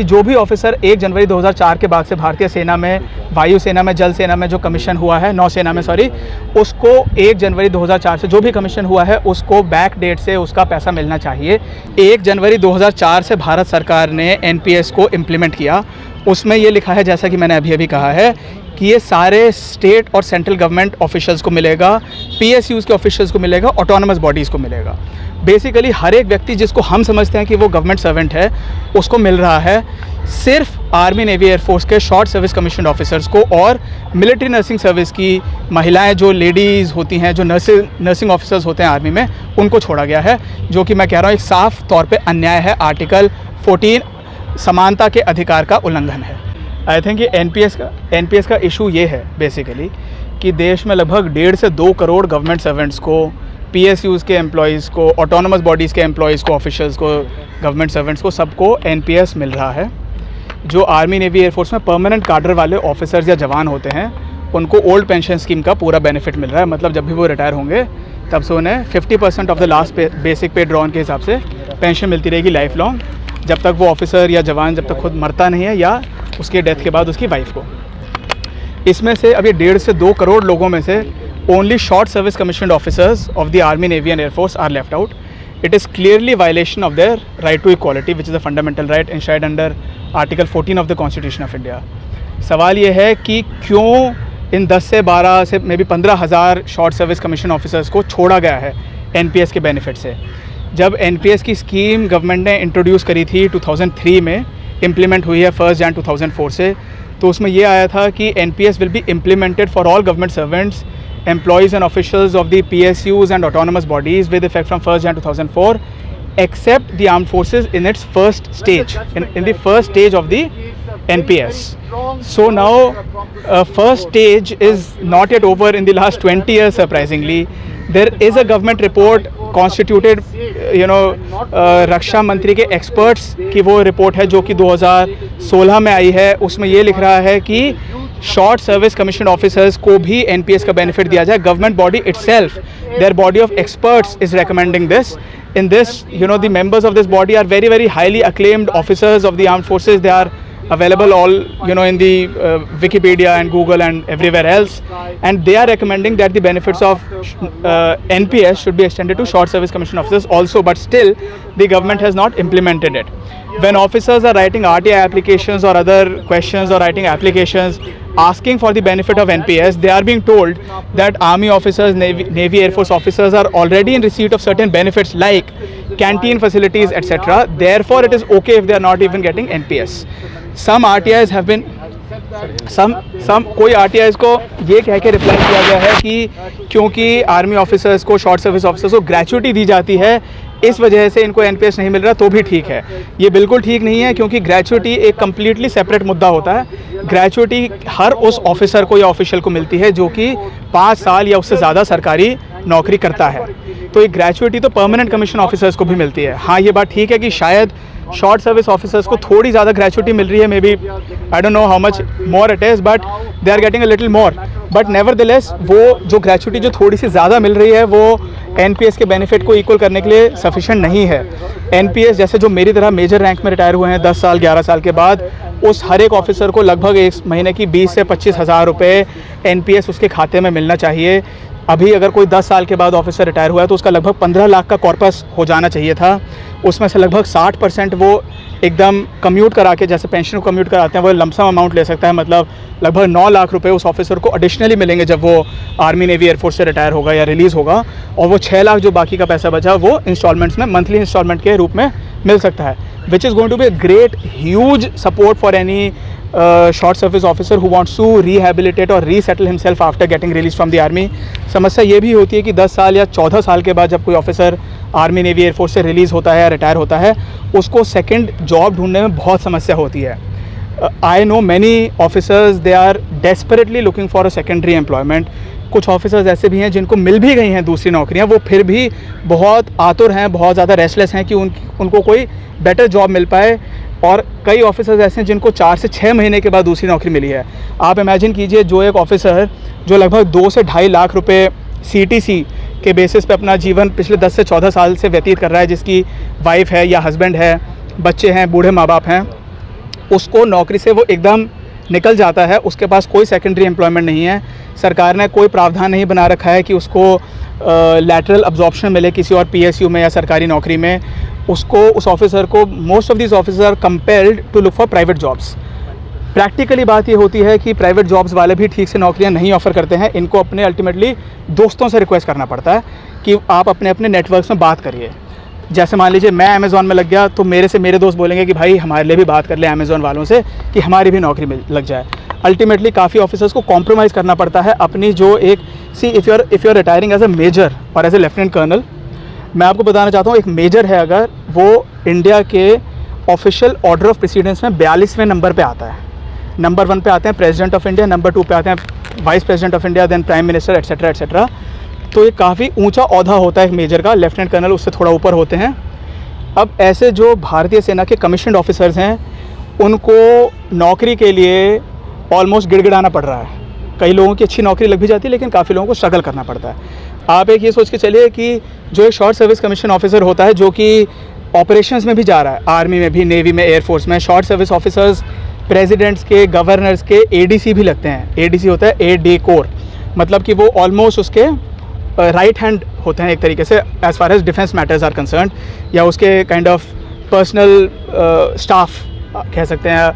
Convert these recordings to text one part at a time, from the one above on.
जो भी ऑफिसर 1 जनवरी 2004 के बाद से भारतीय सेना में, वायुसेना में, जल सेना में जो कमीशन हुआ है, नौसेना में सॉरी, उसको 1 जनवरी 2004 से जो भी कमीशन हुआ है उसको बैक डेट से उसका पैसा मिलना चाहिए। 1 जनवरी 2004 से भारत सरकार ने एनपीएस को इम्प्लीमेंट किया। उसमें ये लिखा है, जैसा कि मैंने अभी कहा है, कि ये सारे स्टेट और सेंट्रल गवर्नमेंट ऑफिशियल्स को मिलेगा, पीएसयूज़ के ऑफिशियल्स को मिलेगा, ऑटोनमस बॉडीज़ को मिलेगा। बेसिकली हर एक व्यक्ति जिसको हम समझते हैं कि वो गवर्नमेंट सर्वेंट है उसको मिल रहा है। सिर्फ आर्मी, नेवी, एयरफोर्स के शॉर्ट सर्विस कमीशन ऑफिसर्स को और मिलिट्री नर्सिंग सर्विस की महिलाएं जो लेडीज़ होती हैं, जो नर्सिंग ऑफिसर्स होते हैं आर्मी में, उनको छोड़ा गया है, जो कि मैं कह रहा हूँ एक साफ तौर पे अन्याय है। आर्टिकल 14 समानता के अधिकार का उल्लंघन है। आई थिंक ये एनपीएस का इशू ये है बेसिकली कि देश में लगभग 1.5 से 2 करोड़ गवर्नमेंट सर्वेंट्स को, पीएसयूज़ के एम्प्लॉयज़ को, ऑटोनमस बॉडीज़ के एम्प्लॉयज़ को, ऑफिशियल्स को, गवर्नमेंट सर्वेंट्स को, सबको एनपीएस मिल रहा है। जो आर्मी, नेवी, एयरफोर्स में परमानेंट कार्डर वाले ऑफिसर्स या जवान होते हैं उनको ओल्ड पेंशन स्कीम का पूरा बेनिफिट मिल रहा है। मतलब जब भी वो रिटायर होंगे तब से उन्हें 50% ऑफ द लास्ट बेसिक पे ड्रॉन के हिसाब से पेंशन मिलती रहेगी लाइफ लॉन्ग, जब तक वो ऑफिसर या जवान जब तक खुद मरता नहीं है या उसके डेथ के बाद उसकी वाइफ को। इसमें से अभी 1.5 से 2 करोड़ लोगों में से only short service commissioned officers of the Army, Navy and Air Force are left out. It is clearly violation of their right to equality, which is a fundamental right enshrined under Article 14 of the Constitution of India. सवाल ये है कि क्यों इन 10 से 12 से may be 15,000 short service commission officers को छोड़ा गया है एनपीएस के बेनिफिट से। जब एनपीएस की स्कीम गवर्नमेंट ने इंट्रोड्यूस करी थी 2003 में, इम्प्लीमेंट हुई है 1 जनवरी 2004 से, तो उसमें ये आया था कि NPS will be implemented for all government servants, employees and officials of the PSUs and autonomous bodies with effect from 1 January 2004, except the armed forces in its first stage, in the first stage of the NPS. So now first stage is not yet over in the last 20 years, surprisingly. There is a government report constituted, रक्षा मंत्री के experts की वो report है जो कि 2016 में आई है। उसमें ये लिख रहा है कि शॉर्ट सर्विस कमीशन ऑफिसर्स को भी एनपीएस का बेनिफिट दिया जाए। Government body itself, their body of experts is recommending this. In this, the members of this body are very, very highly acclaimed officers of the armed forces. They are available all, in the Wikipedia and Google and everywhere else, and they are recommending that the benefits of NPS should be extended to short service commission officers also, but still the government has not implemented it. When officers are writing RTI applications or other questions or writing applications asking for the benefit of NPS, they are being told that army officers, Navy, Air Force officers are already in receipt of certain benefits like canteen facilities, etc. Therefore, it is okay if they are not even getting NPS. Some RTIs have been कोई RTIs को ये कह के reply किया गया है कि क्योंकि आर्मी ऑफिसर्स को, शॉर्ट सर्विस ऑफिसर्स को ग्रेचुइटी दी जाती है, इस वजह से इनको एनपीएस नहीं मिल रहा, तो भी ठीक है। ये बिल्कुल ठीक नहीं है, क्योंकि ग्रेचुइटी एक कम्प्लीटली सेपरेट मुद्दा होता है। ग्रेचुइटी हर उस ऑफिसर को या ऑफिशियल को मिलती है जो कि 5 साल या उससे ज़्यादा सरकारी नौकरी करता है। तो ये ग्रेचुइटी तो परमानेंट कमीशन ऑफिसर्स को भी मिलती है। हाँ, ये बात ठीक है कि शायद शॉर्ट सर्विस ऑफिसर्स को थोड़ी ज़्यादा ग्रेचुइटी मिल रही है, maybe I don't know how much more it is, but they are getting a little more. But nevertheless वो जो ग्रेचुइटी जो थोड़ी सी ज़्यादा मिल रही है वो एनपीएस के बेनिफिट को इक्वल करने के लिए सफिशिएंट नहीं है। एनपीएस जैसे जो मेरी तरह मेजर रैंक में रिटायर हुए हैं 10 साल 11 साल के बाद, उस हर एक ऑफिसर को लगभग एक महीने की 20 से 25 हज़ार रुपये एनपीएस उसके खाते में मिलना चाहिए। अभी अगर कोई 10 साल के बाद ऑफिसर रिटायर हुआ है तो उसका लगभग 15 लाख का कॉर्पस हो जाना चाहिए था। उसमें से लगभग 60% वो एकदम कम्यूट करा के, जैसे पेंशन को कम्यूट कराते हैं, वो लमसम अमाउंट ले सकता है। मतलब लगभग 9 लाख रुपए उस ऑफिसर को एडिशनली मिलेंगे जब वो आर्मी, नेवी, एयरफोर्स से रिटायर होगा या रिलीज़ होगा, और वो 6 लाख जो बाकी का पैसा बचा वो इंस्टॉलमेंट्स में, मंथली इंस्टॉलमेंट के रूप में मिल सकता है, which is going to be a great huge support for any short service officer who wants to rehabilitate or resettle himself after getting released from the army. समस्या ये भी होती है कि 10 साल या 14 साल के बाद जब कोई ऑफिसर आर्मी, नेवी, एयरफोर्स से रिलीज़ होता है या रिटायर होता है, उसको सेकंड जॉब ढूंढने में बहुत समस्या होती है। I know many officers, they are desperately looking for a secondary employment. कुछ ऑफिसर्स ऐसे भी हैं जिनको मिल भी गई हैं दूसरी नौकरियां, वो फिर भी बहुत आतुर हैं, बहुत ज़्यादा रेस्टलेस हैं कि उनको कोई बेटर जॉब मिल पाए। और कई ऑफिसर्स ऐसे हैं जिनको 4 से 6 महीने के बाद दूसरी नौकरी मिली है। आप इमेजिन कीजिए, जो एक ऑफिसर जो लगभग 2 से ढाई लाख रुपए सीटीसी के बेसिस पे अपना जीवन पिछले 10 से 14 साल से व्यतीत कर रहा है, जिसकी वाइफ है या हस्बैंड है, बच्चे हैं, बूढ़े माँ बाप हैं, उसको नौकरी से वो एकदम निकल जाता है, उसके पास कोई सेकेंडरी एम्प्लॉयमेंट नहीं है, सरकार ने कोई प्रावधान नहीं बना रखा है कि उसको लैटरल अब्जॉर्प्शन मिले किसी और पीएसयू में या सरकारी नौकरी में, उसको उस ऑफिसर को most of this officer are compelled to look for private jobs. Practically बात ये होती है कि प्राइवेट जॉब्स वाले भी ठीक से नौकरियां नहीं ऑफ़र करते हैं, इनको अपने अल्टीमेटली दोस्तों से रिक्वेस्ट करना पड़ता है कि आप अपने अपने नेटवर्क्स में बात करिए। जैसे मान लीजिए मैं अमेज़ॉन में लग गया तो मेरे से मेरे दोस्त बोलेंगे कि भाई हमारे लिए भी बात कर ले अमेज़ॉन वालों से कि हमारी भी नौकरी मिल लग जाए। अल्टीमेटली काफ़ी ऑफिसर्स को कॉम्प्रोमाइज़ करना पड़ता है अपनी जो एक if you are retiring as a major और एज ए लेफ्टिनेंट कर्नल, मैं आपको बताना चाहता हूँ एक मेजर है अगर, वो इंडिया के ऑफिशियल ऑर्डर ऑफ प्रेसिडेंस में 42वें नंबर पे आता है। नंबर 1 पे आते हैं प्रेसिडेंट ऑफ इंडिया, नंबर 2 पे आते हैं vice president of India, then prime minister etcetera etcetera. तो ये काफ़ी ऊंचा ओहदा होता है एक मेजर का, लेफ्टिनेंट कर्नल उससे थोड़ा ऊपर होते हैं। अब ऐसे जो भारतीय सेना के कमीशन्ड ऑफिसर्स हैं उनको नौकरी के लिए ऑलमोस्ट गिड़गिड़ाना पड़ रहा है। कई लोगों की अच्छी नौकरी लग भी जाती है लेकिन काफ़ी लोगों को स्ट्रगल करना पड़ता है। आप एक ये सोच के चलिए कि जो एक शॉर्ट सर्विस कमीशन ऑफिसर होता है जो कि ऑपरेशंस में भी जा रहा है, आर्मी में भी, नेवी में, एयरफोर्स में, शॉर्ट सर्विस ऑफिसर्स प्रेसिडेंट्स के, गवर्नर्स के एडीसी भी लगते हैं। एडीसी होता है ए डी कोर, मतलब कि वो ऑलमोस्ट उसके राइट हैंड होते हैं एक तरीके से as far as defence matters are concern, या उसके काइंड ऑफ पर्सनल स्टाफ कह सकते हैं।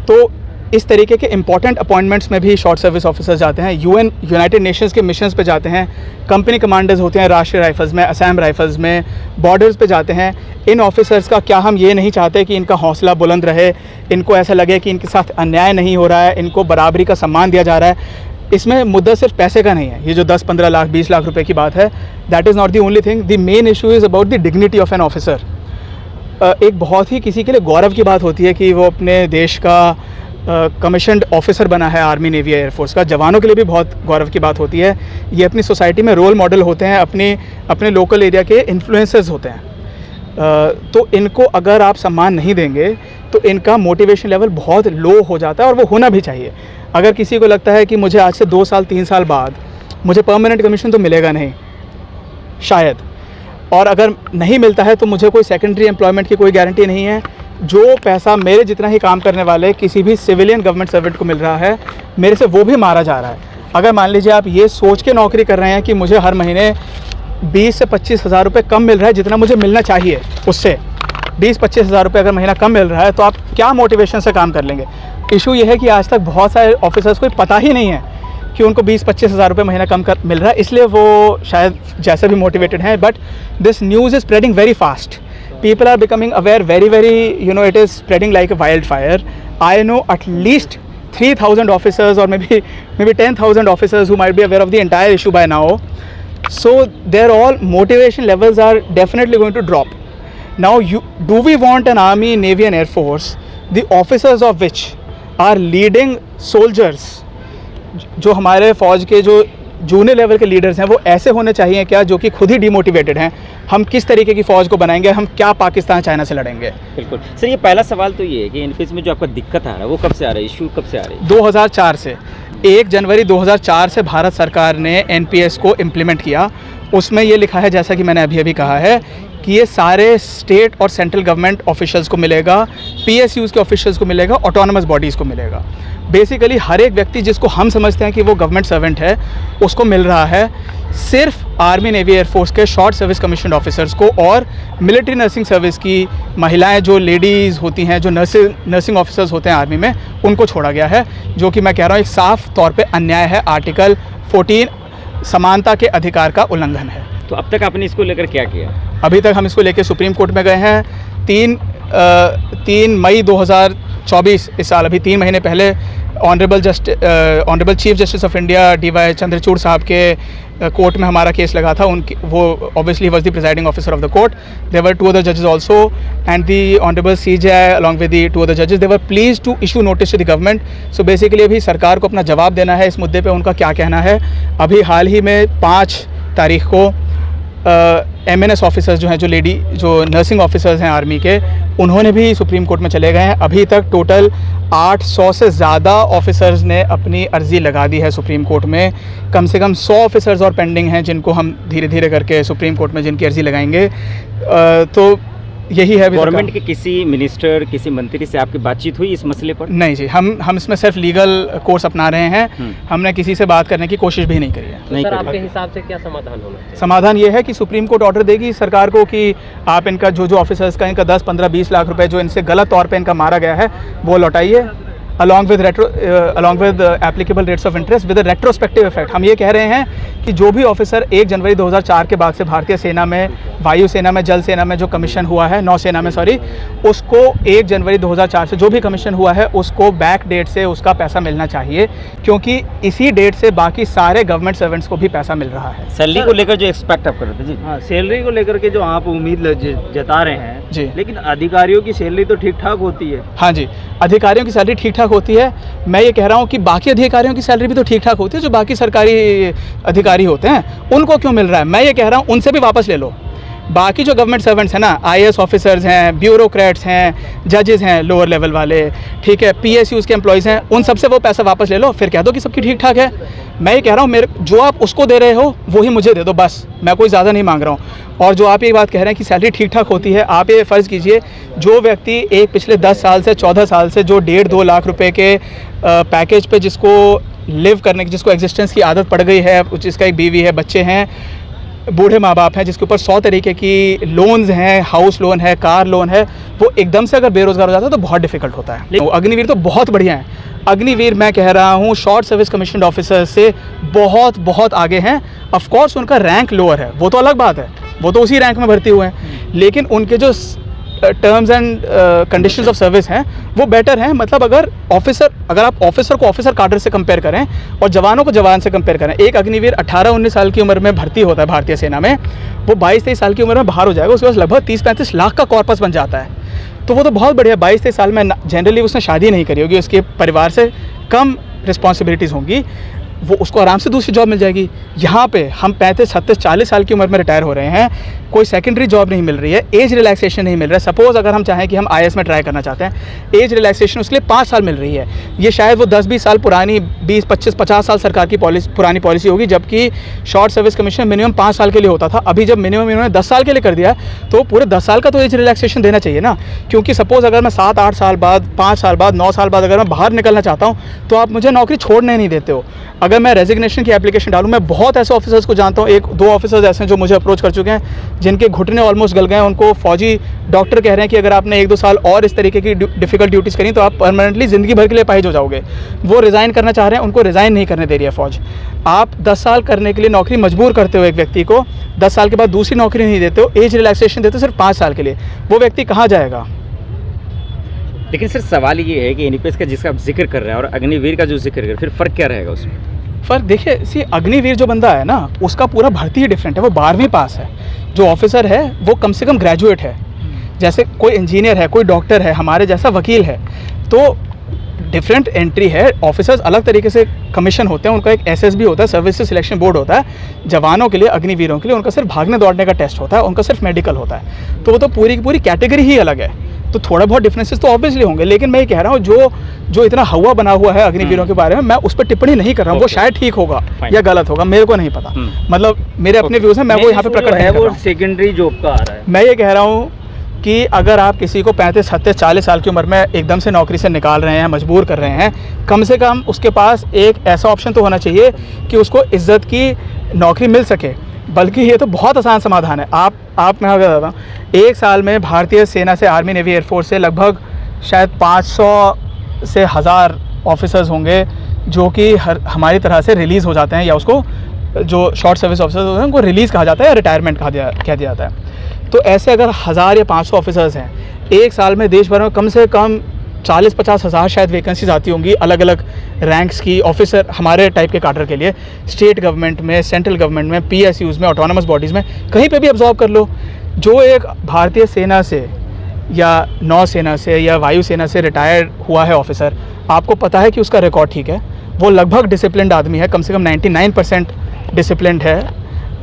तो इस तरीके के इंपॉर्टेंट अपॉइंटमेंट्स में भी शॉर्ट सर्विस ऑफिसर्स जाते हैं, यूनाइटेड नेशंस के मिशंस पे जाते हैं, कंपनी कमांडर्स होते हैं राष्ट्रीय राइफल्स में, असम राइफल्स में, बॉर्डर्स पे जाते हैं। इन ऑफिसर्स का क्या हम ये नहीं चाहते कि इनका हौसला बुलंद रहे, इनको ऐसा लगे कि इनके साथ अन्याय नहीं हो रहा है, इनको बराबरी का सम्मान दिया जा रहा है। इसमें मुद्दा सिर्फ पैसे का नहीं है, ये जो 10-15 लाख 20 लाख रुपए की बात है, that is not the only thing. The main issue is about the dignity of an officer. एक बहुत ही किसी के लिए गौरव की बात होती है कि वो अपने देश का कमीशन्ड ऑफिसर बना है, आर्मी, नेवी, एयरफोर्स का। जवानों के लिए भी बहुत गौरव की बात होती है। ये अपनी सोसाइटी में रोल मॉडल होते हैं, अपने लोकल एरिया के इन्फ्लुएंसर्स होते हैं। तो इनको अगर आप सम्मान नहीं देंगे तो इनका मोटिवेशन लेवल बहुत लो हो जाता है, और वो होना भी चाहिए। अगर किसी को लगता है कि मुझे आज से 2 साल 3 साल बाद मुझे परमानेंट कमीशन तो मिलेगा नहीं शायद, और अगर नहीं मिलता है तो मुझे कोई सेकेंडरी एम्प्लॉयमेंट की कोई गारंटी नहीं है। जो पैसा मेरे जितना ही काम करने वाले किसी भी सिविलियन गवर्नमेंट सर्वेंट को मिल रहा है, मेरे से वो भी मारा जा रहा है। अगर मान लीजिए आप ये सोच के नौकरी कर रहे हैं कि मुझे हर महीने 20 से 25 हज़ार रुपये कम मिल रहा है जितना मुझे मिलना चाहिए, उससे 20-25 हज़ार रुपये अगर महीना कम मिल रहा है तो आप क्या मोटिवेशन से काम कर लेंगे। इशू ये है कि आज तक बहुत सारे ऑफिसर्स को पता ही नहीं है कि उनको 20-25 हज़ार रुपये महीना कम मिल रहा है, इसलिए वो शायद जैसे भी मोटिवेटेड हैं। But this news is spreading very fast. People are becoming aware very, it is spreading like a wildfire. I know at least 3,000 officers or maybe 10,000 officers who might be aware of the entire issue by now. So their all motivation levels are definitely going to drop. Now, do we want an army, navy and air force, the officers of which are leading soldiers, जो हमारे फ़ौज के जो junior level के leaders हैं वो ऐसे होने चाहिए क्या, जो कि खुद ही डिमोटिवेटेड हैं? हम किस तरीके की फ़ौज को बनाएंगे? हम क्या पाकिस्तान चाइना से लड़ेंगे? बिल्कुल सर, ये पहला सवाल तो ये है कि इनफेस में जो आपका दिक्कत आ रहा है वो कब से आ रहा है, इशू कब से आ रही है? 2004 से। 1 जनवरी 2004 से भारत सरकार ने एनपीएस को इम्प्लीमेंट किया। उसमें ये लिखा है, जैसा कि मैंने अभी कहा है, कि ये सारे स्टेट और सेंट्रल गवर्नमेंट ऑफिशियल्स को मिलेगा, पीएसयूज़ के ऑफिशियल्स को मिलेगा, ऑटोनमस बॉडीज़ को मिलेगा। बेसिकली हर एक व्यक्ति जिसको हम समझते हैं कि वो गवर्नमेंट सर्वेंट है उसको मिल रहा है। सिर्फ आर्मी, नेवी, एयरफोर्स के शॉर्ट सर्विस कमीशन्ड ऑफिसर्स को और मिलिट्री नर्सिंग सर्विस की महिलाएं जो लेडीज़ होती हैं, जो नर्सिंग ऑफिसर्स होते हैं आर्मी में, उनको छोड़ा गया है, जो कि मैं कह रहा हूँ एक साफ तौर पे अन्याय है। आर्टिकल 14 समानता के अधिकार का उल्लंघन है। तो अब तक आपने इसको लेकर क्या किया? अभी तक हम इसको लेकर सुप्रीम कोर्ट में गए हैं। 3 मई 2024 इस साल, अभी 3 महीने पहले, honourable chief justice of India DY Chandrachud साहब के कोर्ट में हमारा केस लगा था। उनकी वो obviously was the presiding officer of the court. There were 2 other जजेस also and the honourable CJI along with the 2 other जजेस, they were please to issue notice to the government. So basically अभी सरकार को अपना जवाब देना है इस मुद्दे पे, उनका क्या कहना है। अभी हाल ही में 5 तारीख को MNS ऑफिसर्स जो हैं, जो नर्सिंग ऑफिसर्स हैं आर्मी के, उन्होंने भी सुप्रीम कोर्ट में चले गए हैं। अभी तक टोटल 800 से ज़्यादा ऑफिसर्स ने अपनी अर्ज़ी लगा दी है सुप्रीम कोर्ट में। कम से कम 100 ऑफिसर्स और पेंडिंग हैं जिनको हम धीरे धीरे करके सुप्रीम कोर्ट में जिनकी अर्ज़ी लगाएंगे। तो यही है। गवर्नमेंट के किसी मिनिस्टर, किसी मंत्री से आपकी बातचीत हुई इस मसले पर? नहीं जी, हम इसमें सिर्फ लीगल कोर्स अपना रहे हैं। हमने किसी से बात करने की कोशिश भी नहीं करी है। नहीं सर, आपके हिसाब से क्या समाधान होना चाहिए? समाधान ये है कि सुप्रीम कोर्ट ऑर्डर देगी सरकार को कि आप इनका जो ऑफिसर्स का इनका 10, 15, 20 लाख रुपए जो इनसे गलत तौर पे इनका मारा गया है वो लौटाइए, along with applicable rates of interest with retrospective effect. हम ये कह रहे हैं कि जो भी ऑफिसर 1 जनवरी 2004 के बाद से भारतीय सेना में, वायु सेना में, जल सेना में जो कमीशन हुआ है, नौसेना में सॉरी, उसको 1 जनवरी 2004 से जो भी कमीशन हुआ है उसको बैक डेट से उसका पैसा मिलना चाहिए, क्योंकि इसी डेट से बाकी सारे गवर्नमेंट सर्वेंट्स को भी पैसा मिल रहा है। सैलरी को लेकर जो एक्सपेक्ट आप कर रहे थे जी? हाँ, सैलरी को लेकर के जो आप उम्मीद जता रहे हैं जी, लेकिन अधिकारियों की सैलरी तो ठीक ठाक होती है। हाँ जी, अधिकारियों की सैलरी ठीक ठाक होती है। मैं ये कह रहा हूँ कि बाकी अधिकारियों की सैलरी भी तो ठीक ठाक होती है, जो बाकी सरकारी अधिकारी होते हैं उनको क्यों मिल रहा है? मैं ये कह रहा हूँ उनसे भी वापस ले लो। बाकी जो गवर्नमेंट सर्वेंट्स हैं ना, आईएएस ऑफिसर्स हैं, ब्यूरोक्रेट्स हैं, जजेस हैं लोअर लेवल वाले, ठीक है, पीएसयूज़ के एम्प्लॉयज़ हैं, उन सबसे वो पैसा वापस ले लो, फिर कह दो कि सबकी ठीक ठाक है। मैं ये कह रहा हूँ मेरे जो आप उसको दे रहे हो वो ही मुझे दे दो, बस। मैं कोई ज़्यादा नहीं मांग रहा हूँ। और जो आप ये बात कह रहे हैं कि सैलरी ठीक ठाक होती है, आप ये फ़र्ज़ कीजिए जो व्यक्ति एक पिछले 10 साल से 14 साल से जो 1.5-2 लाख रुपए के पैकेज पे जिसको लिव करने की, जिसको एग्जिस्टेंस की आदत पड़ गई है, जिसका एक बीवी है, बच्चे हैं, बूढ़े माँ बाप हैं, जिसके ऊपर 100 तरीके की लोन्स हैं, हाउस लोन है, कार लोन है, वो एकदम से अगर बेरोज़गार हो जाता है तो बहुत डिफ़िकल्ट होता है। लेकिन अग्निवीर तो बहुत बढ़िया है। अग्निवीर मैं कह रहा हूँ शॉर्ट सर्विस कमीशन ऑफिसर से बहुत आगे हैं। ऑफ कोर्स उनका रैंक लोअर है, वो तो अलग बात है, वो तो उसी रैंक में भर्ती हुए हैं, लेकिन उनके जो terms and conditions of service हैं वो बेटर हैं। मतलब अगर आप ऑफिसर को ऑफिसर काडर से कंपेयर करें और जवानों को जवान से कंपेयर करें, एक अग्निवीर 18-19 साल की उम्र में भर्ती होता है भारतीय सेना में, वो 22-23 साल की उम्र में बाहर हो जाएगा, उसके पास लगभग 30-35 लाख का कॉर्पस बन जाता है। तो वो तो बहुत बढ़िया। 22-23 साल में जनरली उसने शादी नहीं करी होगी, उसके परिवार से कम रिस्पॉन्सिबिलिटीज़ होंगी, वो उसको आराम से दूसरी जॉब मिल जाएगी। यहाँ पे हम 35, 36, 40 साल की उम्र में रिटायर हो रहे हैं, कोई सेकेंडरी जॉब नहीं मिल रही है, एज रिलैक्सेशन नहीं मिल रहा है। सपोज़ अगर हम चाहें कि हम आईएएस में ट्राई करना चाहते हैं, एज रिलैक्सेशन उसके लिए 5 साल मिल रही है। ये शायद वो 10-20 साल पुरानी, 20-25-50 साल सरकार की पुरानी पॉलिसी होगी, जबकि शॉर्ट सर्विस कमीशन मिनिमम 5 साल के लिए होता था। अभी जब मिनिमम इन्होंने 10 साल के लिए कर दिया है, तो पूरे 10 साल का तो एज रिलैक्सेशन देना चाहिए ना। क्योंकि सपोज़ अगर मैं 7-8 साल बाद, 5 साल बाद, 9 साल बाद अगर मैं बाहर निकलना चाहता हूँ तो आप मुझे नौकरी छोड़ने नहीं देते हो। अगर मैं रेजिग्नेशन की एप्लीकेशन डालूं, मैं बहुत ऐसे ऑफिसर्स को जानता हूं, 1-2 ऑफिसर्स ऐसे हैं जो मुझे अप्रोच कर चुके हैं, जिनके घुटने ऑलमोस्ट गल गए हैं। उनको फौजी डॉक्टर कह रहे हैं कि अगर आपने 1-2 साल और इस तरीके की डिफ़िकल्ट ड्यूटीज़ करी तो आप परमानेंटली ज़िंदगी भर के लिए अपाहिज हो जाओगे। वो रिज़ाइन करना चाह रहे हैं, उनको रिज़ाइन नहीं करने दे रही है फ़ौज। आप 10 साल करने के लिए नौकरी मजबूर करते हो एक व्यक्ति को, 10 साल के बाद दूसरी नौकरी नहीं देते हो, एज रिलैक्सेशन देते हो सिर्फ 5 साल के लिए, वो व्यक्ति कहाँ जाएगा? लेकिन सर सवाल ये है कि एनपीएस का जिसका आप जिक्र कर रहे हैं और अग्निवीर का जो जिक्र कर रहे हैं, फिर फ़र्क क्या रहेगा उसमें? फ़र्क देखिए, अग्निवीर जो बंदा है ना, उसका पूरा भर्ती ही डिफरेंट है। वो 12वीं पास है। जो ऑफिसर है वो कम से कम ग्रेजुएट है। जैसे कोई इंजीनियर है, कोई डॉक्टर है, हमारे जैसा वकील है, तो डिफरेंट एंट्री है। ऑफिसर्स अलग तरीके से कमीशन होते हैं, उनका एक एसएसबी होता है, सर्विसेज सिलेक्शन बोर्ड होता है। जवानों के लिए, अग्निवीरों के लिए उनका सिर्फ भागने दौड़ने का टेस्ट होता है, उनका सिर्फ मेडिकल होता है। तो वो तो पूरी की पूरी कैटेगरी ही अलग है। तो थोड़ा बहुत डिफरेंसेस तो ऑब्वियसली होंगे, लेकिन मैं ये कह रहा हूँ जो इतना हवा बना हुआ है अग्निवीरों के बारे में, मैं उस पर टिप्पणी नहीं कर रहा हूँ। वो शायद ठीक होगा या गलत होगा, मेरे को नहीं पता। मतलब मेरे अपने व्यूज़ हैं, मैं वो यहाँ पे प्रकट नहीं कर रहा हूँ। सेकेंडरी जॉब का आ रहा है। मैं ये कह रहा हूँ कि अगर आप किसी को 35, 37, 40 साल की उम्र में एकदम से नौकरी से निकाल रहे हैं, मजबूर कर रहे हैं, कम से कम उसके पास एक ऐसा ऑप्शन तो होना चाहिए कि उसको इज्जत की नौकरी मिल सके। बल्कि ये तो बहुत आसान समाधान है। आप मैं अगर बताता हूँ, 1 साल में भारतीय सेना से, आर्मी, नेवी, एयरफोर्स से लगभग शायद 500 से 1000 ऑफिसर्स होंगे जो कि हमारी तरह से रिलीज़ हो जाते हैं, या उसको जो शॉर्ट सर्विस ऑफिसर्स होते हैं उनको रिलीज़ कहा जाता है या रिटायरमेंट कह दिया जाता है। तो ऐसे अगर 1000 या 500 ऑफिसर्स हैं, 1 साल में देश भर में कम से कम 40-50 हज़ार शायद वैकेंसीज आती होंगी अलग अलग रैंक्स की ऑफिसर हमारे टाइप के काडर के लिए। स्टेट गवर्नमेंट में, सेंट्रल गवर्नमेंट में, पीएसयूज़ में, ऑटोनमस बॉडीज़ में, कहीं पे भी अब्जॉर्ब कर लो। जो एक भारतीय सेना से या नौसेना से या वायुसेना से रिटायर हुआ है ऑफिसर, आपको पता है कि उसका रिकॉर्ड ठीक है, वो लगभग डिसिप्लिन्ड आदमी है, कम से कम 99% डिसिप्लिन्ड है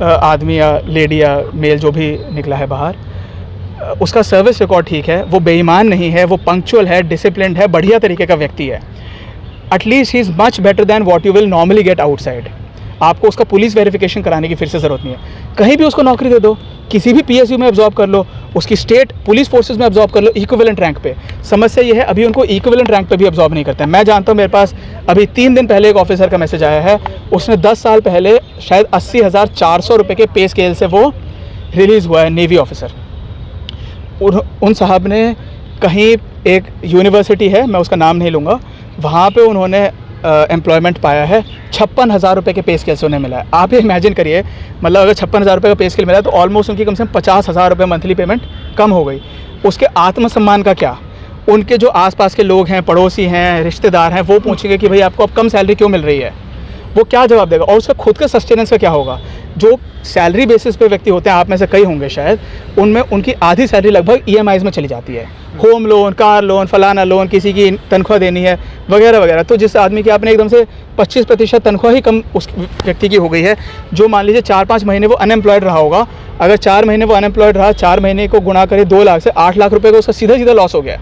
आदमी या लेडी या मेल जो भी निकला है बाहर, उसका सर्विस रिकॉर्ड ठीक है, वो बेईमान नहीं है, वो पंक्चुअल है, डिसिप्लिन्ड है, बढ़िया तरीके का व्यक्ति है। At least he is much better than what you will normally get outside. आपको उसका पुलिस वेरिफिकेशन कराने की फिर से ज़रूरत नहीं है, कहीं भी उसको नौकरी दे दो, किसी भी पीएसयू में अब्जॉर्ब कर लो, उसकी स्टेट पुलिस फोर्सेस में अब्जॉर्ब कर लो इक्विवेलेंट रैंक पे। समस्या ये है अभी उनको इक्विवेलेंट रैंक पे भी अब्जॉर्ब नहीं करते हैं। मैं जानता हूँ मेरे पास अभी 3 दिन पहले एक ऑफिसर का मैसेज आया है, उसने 10 साल पहले शायद 80,400 रुपये के पे स्केल से वो रिलीज़ हुआ है, नेवी ऑफिसर। उन साहब ने कहीं एक यूनिवर्सिटी है, मैं उसका नाम नहीं लूँगा, वहाँ पे उन्होंने एम्प्लॉयमेंट पाया है, 56,000 रुपये के पे स्केल से उन्हें मिला है। आप ये इमेजिन करिए, मतलब अगर 56,000 रुपये का पे स्केल मिला है तो ऑलमोस्ट उनकी कम से कम 50,000 रुपये मंथली पेमेंट कम हो गई। उसके आत्मसम्मान का क्या? उनके जो आसपास के लोग हैं, पड़ोसी हैं, रिश्तेदार हैं, वो पूछेंगे कि भाई आपको अब कम सैलरी क्यों मिल रही है, वो क्या जवाब देगा? और उसका खुद का सस्टेनेंस का क्या होगा? जो सैलरी बेसिस पे व्यक्ति होते हैं, आप में से कई होंगे शायद, उनमें उनकी आधी सैलरी लगभग ईएमआईज़ में चली जाती है। होम लोन, कार लोन, फलाना लोन, किसी की तनख्वाह देनी है वगैरह वगैरह। तो जिस आदमी की आपने एकदम से 25% तनख्वाह ही कम उस व्यक्ति की हो गई है, जो मान लीजिए 4-5 महीने वो अनएम्प्लॉयड रहा होगा, अगर 4 महीने वो अनएम्प्लॉयड रहा, 4 महीने को गुणा करें 2 लाख से, 8 लाख रुपये का उसका सीधा सीधा लॉस हो गया।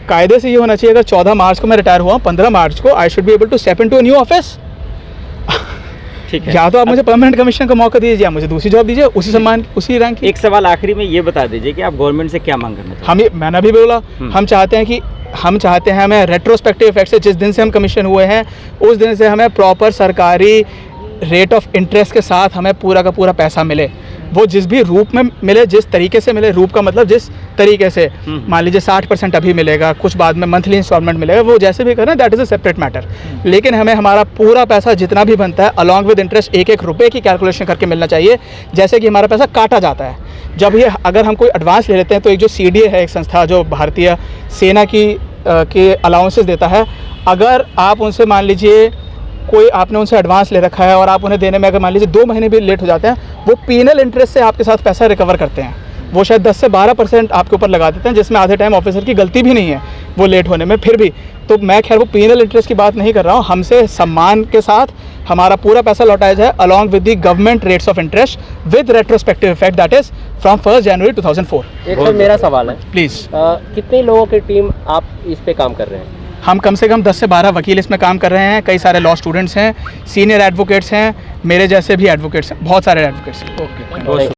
कायदे से ये होना चाहिए, अगर 14 मार्च को मैं रिटायर हुआ, 15 मार्च को I should be able to step into a new office. ठीक है, या तो आप मुझे परमानेंट कमीशन का मौका दीजिए या मुझे दूसरी जॉब दीजिए उसी सम्मान उसी रैंक की। एक सवाल आखिरी में ये बता दीजिए कि आप गवर्नमेंट से क्या मांग करना चाहते हैं? मैंने भी बोला, हम चाहते हैं हमें रेट्रोस्पेक्टिव इफेक्ट से, जिस दिन से हम कमीशन हुए हैं उस दिन से हमें प्रॉपर सरकारी रेट ऑफ इंटरेस्ट के साथ हमें पूरा का पूरा पैसा मिले। वो जिस भी रूप में मिले, जिस तरीके से मिले, रूप का मतलब जिस तरीके से, मान लीजिए 60% अभी मिलेगा, कुछ बाद में मंथली इंस्टॉलमेंट मिलेगा, वो जैसे भी करें that is a separate matter. लेकिन हमें हमारा पूरा पैसा जितना भी बनता है अलॉन्ग विद इंटरेस्ट एक रुपये की कैलकुलेशन करके मिलना चाहिए, जैसे कि हमारा पैसा काटा जाता है। जब ये अगर हम कोई एडवांस ले लेते हैं तो एक जो CDA है, एक संस्था जो भारतीय सेना की के अलाउंसेस देता है, अगर आप उनसे मान लीजिए कोई आपने उनसे एडवांस ले रखा है और आप उन्हें देने में अगर मान लीजिए 2 महीने भी लेट हो जाते हैं, वो पीनल इंटरेस्ट से आपके साथ पैसा रिकवर करते हैं। वो शायद 10 से 12% आपके ऊपर लगा देते हैं, जिसमें आधे टाइम ऑफिसर की गलती भी नहीं है वो लेट होने में, फिर भी। तो मैं खैर वो पीनल इंटरेस्ट की बात नहीं कर रहा हूँ, हमसे सम्मान के साथ हमारा पूरा पैसा लौटाया जाए along with the government rates of interest with retrospective effect, that is from 1 जनवरी 2004। एक सर मेरा सवाल है, प्लीज़। कितने लोगों की टीम आप इस पे काम कर रहे हैं? हम कम से कम 10 से 12 वकील इसमें काम कर रहे हैं, कई सारे लॉ स्टूडेंट्स हैं, सीनियर एडवोकेट्स हैं, मेरे जैसे भी एडवोकेट्स हैं, बहुत सारे एडवोकेट्स हैं। ओके।